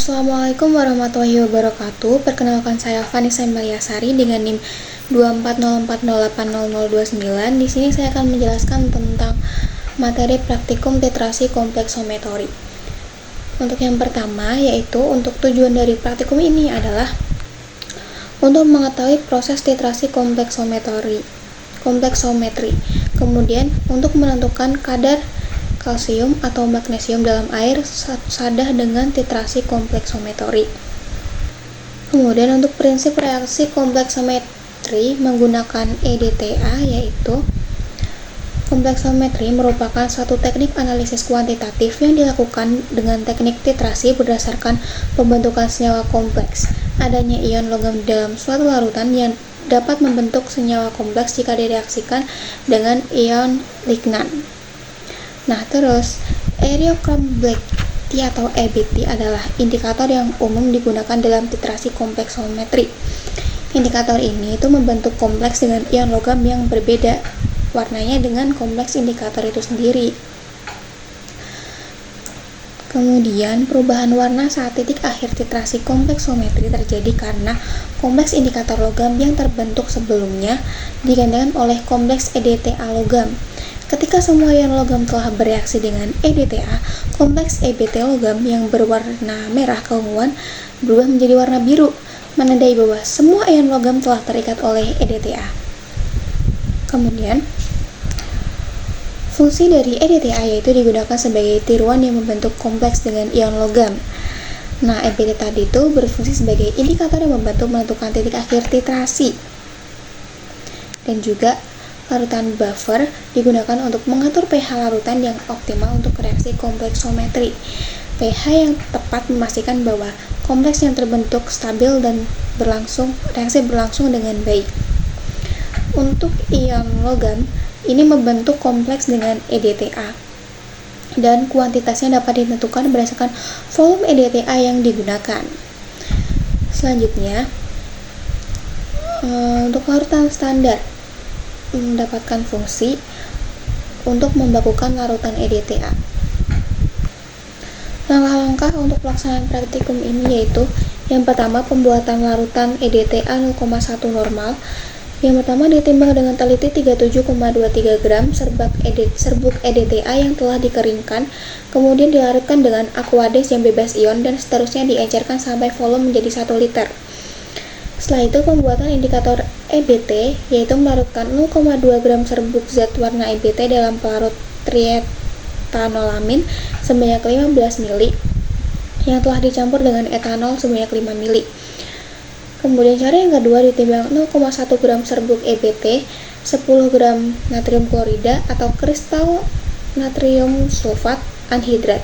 Assalamualaikum warahmatullahi wabarakatuh. Perkenalkan saya Vanessa Meliasari dengan NIM 24040800029. Di sini saya akan menjelaskan tentang materi praktikum titrasi kompleksometri. Untuk yang pertama, yaitu untuk tujuan dari praktikum ini adalah untuk mengetahui proses titrasi kompleksometri. Kemudian untuk menentukan kadar kalsium atau magnesium dalam air sadah dengan titrasi kompleksometri. Kemudian untuk prinsip reaksi kompleksometri menggunakan EDTA, yaitu kompleksometri merupakan suatu teknik analisis kuantitatif yang dilakukan dengan teknik titrasi berdasarkan pembentukan senyawa kompleks. Adanya ion logam dalam suatu larutan yang dapat membentuk senyawa kompleks jika direaksikan dengan ion lignan. Nah, terus Area-Crumb Black T atau EBT adalah indikator yang umum digunakan dalam titrasi kompleksometri. Indikator ini itu membentuk kompleks dengan ion logam yang berbeda warnanya dengan kompleks indikator itu sendiri. Kemudian, perubahan warna saat titik akhir titrasi kompleksometri terjadi karena kompleks indikator logam yang terbentuk sebelumnya digantikan oleh kompleks EDTA logam. Ketika semua ion logam telah bereaksi dengan EDTA, kompleks EBT logam yang berwarna merah keunguan berubah menjadi warna biru, menandai bahwa semua ion logam telah terikat oleh EDTA. Kemudian, fungsi dari EDTA yaitu digunakan sebagai tiruan yang membentuk kompleks dengan ion logam. Nah, EBT tadi itu berfungsi sebagai indikator yang membantu menentukan titik akhir titrasi. Dan juga larutan buffer digunakan untuk mengatur pH larutan yang optimal untuk reaksi kompleksometri. pH yang tepat memastikan bahwa kompleks yang terbentuk stabil dan reaksi berlangsung dengan baik. Untuk ion logam, ini membentuk kompleks dengan EDTA dan kuantitasnya dapat ditentukan berdasarkan volume EDTA yang digunakan. Selanjutnya, untuk larutan standar mendapatkan fungsi untuk membakukan larutan EDTA. Langkah-langkah untuk pelaksanaan praktikum ini yaitu yang pertama, pembuatan larutan EDTA 0,1 normal. Yang pertama, ditimbang dengan teliti 37,23 gram serbuk EDTA yang telah dikeringkan, kemudian dilarutkan dengan aqueous yang bebas ion dan seterusnya diencerkan sampai volume menjadi 1 liter. Setelah itu, pembuatan indikator EBT yaitu melarutkan 0,2 gram serbuk zat warna EBT dalam pelarut triethanolamin sebanyak 15 ml yang telah dicampur dengan etanol sebanyak 5 ml. Kemudian cara yang kedua, ditimbang 0,1 gram serbuk EBT, 10 gram natrium klorida atau kristal natrium sulfat anhidrat.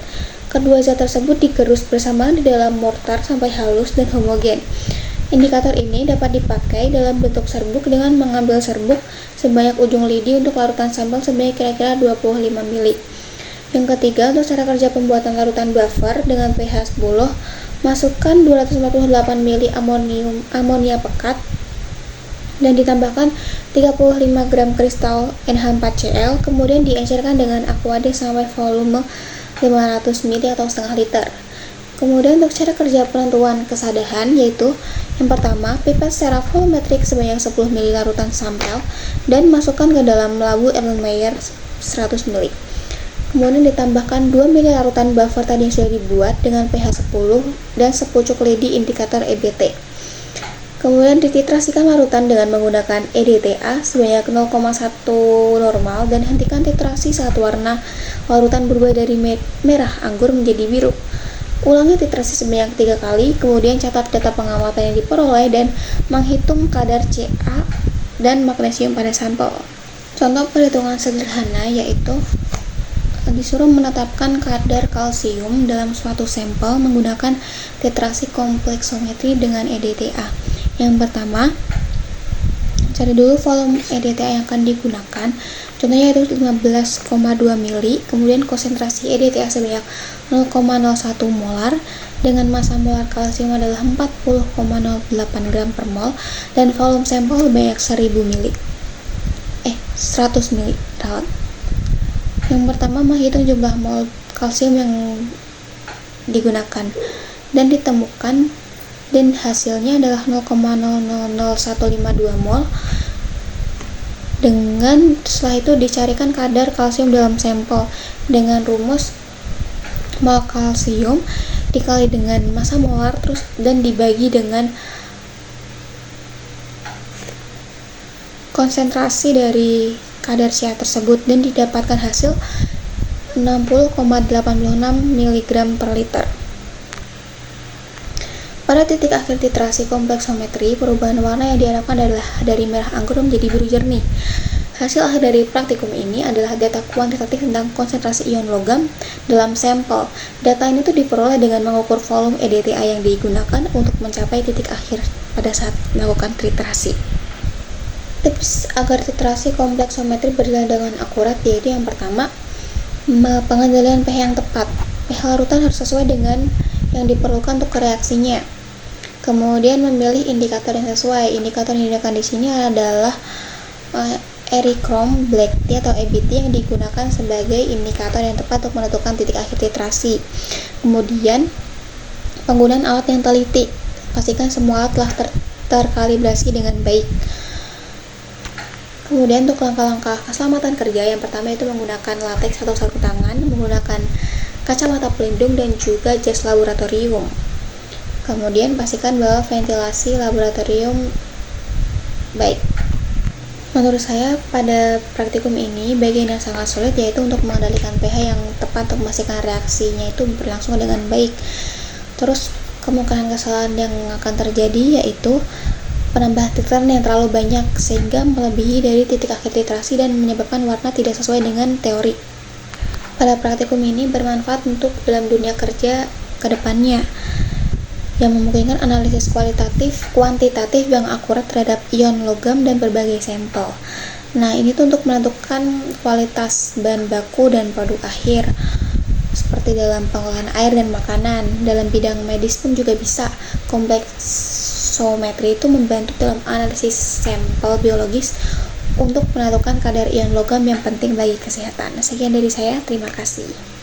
Kedua zat tersebut digerus bersamaan di dalam mortar sampai halus dan homogen. Indikator ini dapat dipakai dalam bentuk serbuk dengan mengambil serbuk sebanyak ujung lidi untuk larutan sampel sebanyak kira-kira 25 ml. Yang ketiga, untuk cara kerja pembuatan larutan buffer dengan pH 10, masukkan 248 ml amonia pekat dan ditambahkan 35 gram kristal NH4Cl, kemudian diencerkan dengan aqueous sampai volume 500 ml atau setengah liter. Kemudian untuk cara kerja penentuan kesadahan yaitu yang pertama, pipet secara volumetrik sebanyak 10 ml larutan sampel dan masukkan ke dalam labu Erlenmeyer 100 ml. Kemudian ditambahkan 2 ml larutan buffer tadi yang sudah dibuat dengan pH 10 dan sepucuk lidi indikator EBT. Kemudian dititrasikan larutan dengan menggunakan EDTA sebanyak 0,1 normal dan hentikan titrasi saat warna larutan berubah dari merah anggur menjadi biru. Ulangi titrasi sebanyak 3 kali, kemudian catat data pengamatan yang diperoleh dan menghitung kadar Ca dan magnesium pada sampel. Contoh perhitungan sederhana yaitu disuruh menetapkan kadar kalsium dalam suatu sampel menggunakan titrasi kompleksometri dengan EDTA. Yang pertama, cari dulu volume EDTA yang akan digunakan. Contohnya yaitu 15,2 ml, kemudian konsentrasi EDTA sebanyak 0,01 molar dengan massa molar kalsium adalah 40,08 gram per mol dan volume sampel sebanyak 100 ml. Yang pertama, menghitung jumlah mol kalsium yang digunakan. dan ditemukan, dan hasilnya adalah 0,000152 mol. Dengan setelah itu dicarikan kadar kalsium dalam sampel dengan rumus mol kalsium dikali dengan massa molar terus dan dibagi dengan konsentrasi dari kadar CA tersebut, dan didapatkan hasil 60,86 mg per liter. Pada titik akhir titrasi kompleksometri, perubahan warna yang diharapkan adalah dari merah anggur menjadi biru jernih. Hasil akhir dari praktikum ini adalah data kuantitatif tentang konsentrasi ion logam dalam sampel. Data ini tuh diperoleh dengan mengukur volume EDTA yang digunakan untuk mencapai titik akhir pada saat melakukan titrasi. Tips agar titrasi kompleksometri berjalan dengan akurat yaitu yang pertama, pengendalian pH yang tepat. pH larutan harus sesuai dengan yang diperlukan untuk reaksinya. Kemudian memilih indikator yang sesuai. Indikator yang digunakan di sini adalah Erichrome Black Tea atau EBT yang digunakan sebagai indikator yang tepat untuk menentukan titik akhir titrasi. Kemudian penggunaan alat yang teliti. Pastikan semua alat telah terkalibrasi dengan baik. Kemudian untuk langkah-langkah keselamatan kerja, yang pertama itu menggunakan latex atau sarung tangan, menggunakan kacamata pelindung dan juga jas laboratorium. Kemudian pastikan bahwa ventilasi laboratorium baik. Menurut saya pada praktikum ini bagian yang sangat sulit yaitu untuk mengendalikan pH yang tepat untuk memastikan reaksinya itu berlangsung dengan baik. Terus kemungkinan kesalahan yang akan terjadi yaitu penambahan titran yang terlalu banyak sehingga melebihi dari titik akhir titrasi dan menyebabkan warna tidak sesuai dengan teori. Pada praktikum ini bermanfaat untuk dalam dunia kerja ke depannya, yang memungkinkan analisis kuantitatif yang akurat terhadap ion logam dan berbagai sampel. Nah, ini tuh untuk menentukan kualitas bahan baku dan produk akhir, seperti dalam pengolahan air dan makanan. Dalam bidang medis pun juga bisa. Kompleksometri itu membantu dalam analisis sampel biologis untuk menentukan kadar ion logam yang penting bagi kesehatan. Sekian dari saya, terima kasih.